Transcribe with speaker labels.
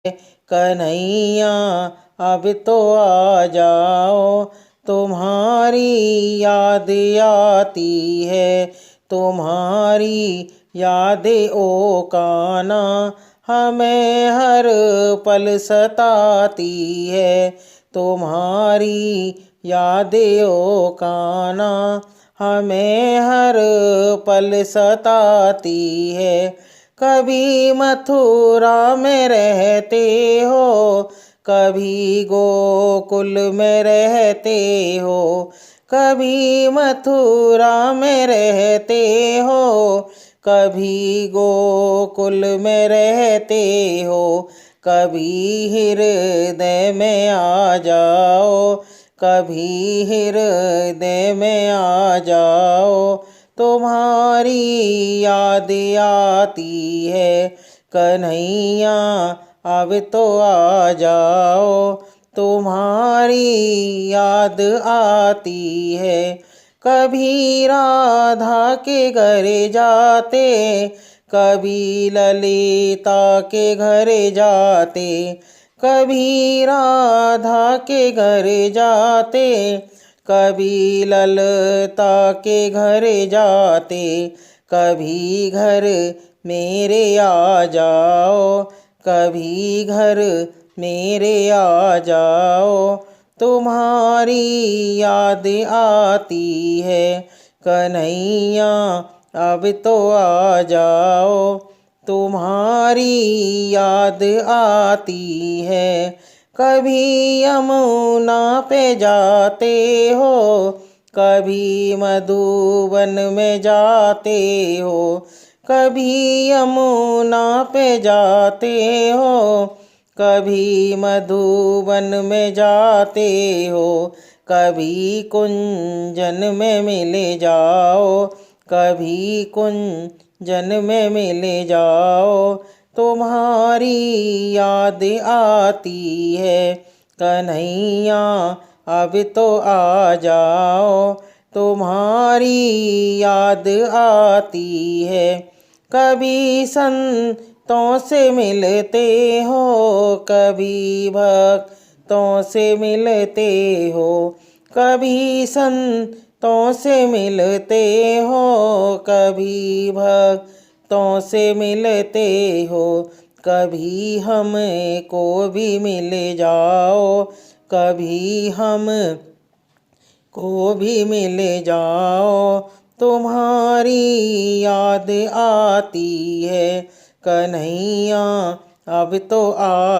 Speaker 1: कन्हैया अब तो आ जाओ, तुम्हारी याद आती है, तुम्हारी यादें ओ कान्हा हमें हर पल सताती है, तुम्हारी यादें ओ कान्हा हमें हर पल सताती है। कभी मथुरा में रहते हो, कभी गोकुल में रहते हो, कभी मथुरा में रहते हो, कभी गोकुल में रहते हो, कभी हृदय में आ जाओ, कभी हृदय में आ जाओ, तुम्हारी याद आती है, कन्हैया अब तो आ जाओ, तुम्हारी याद आती है। कभी राधा के घर जाते, कभी ललिता के घर जाते, कभी राधा के घर जाते, कभी ललता के घर जाते, कभी घर मेरे आ जाओ, कभी घर मेरे आ जाओ, तुम्हारी याद आती है, कन्हैया अब तो आ जाओ, तुम्हारी याद आती है। कभी यमुना पे जाते हो, कभी मधुबन में जाते हो, कभी यमुना पे जाते हो, कभी मधुबन में जाते हो, कभी कुंजन में मिले जाओ, कभी कुंजन में मिले जाओ, तुम्हारी याद आती है, कन्हैया अब तो आ जाओ, तुम्हारी याद आती है। कभी संतों से मिलते हो, कभी भक्तों से मिलते हो, कभी संतों से मिलते हो, कभी भक्तों से मिलते हो, कभी हमको भी मिल जाओ, कभी हम को भी मिल जाओ, तुम्हारी याद आती है, कन्हैया अब तो आ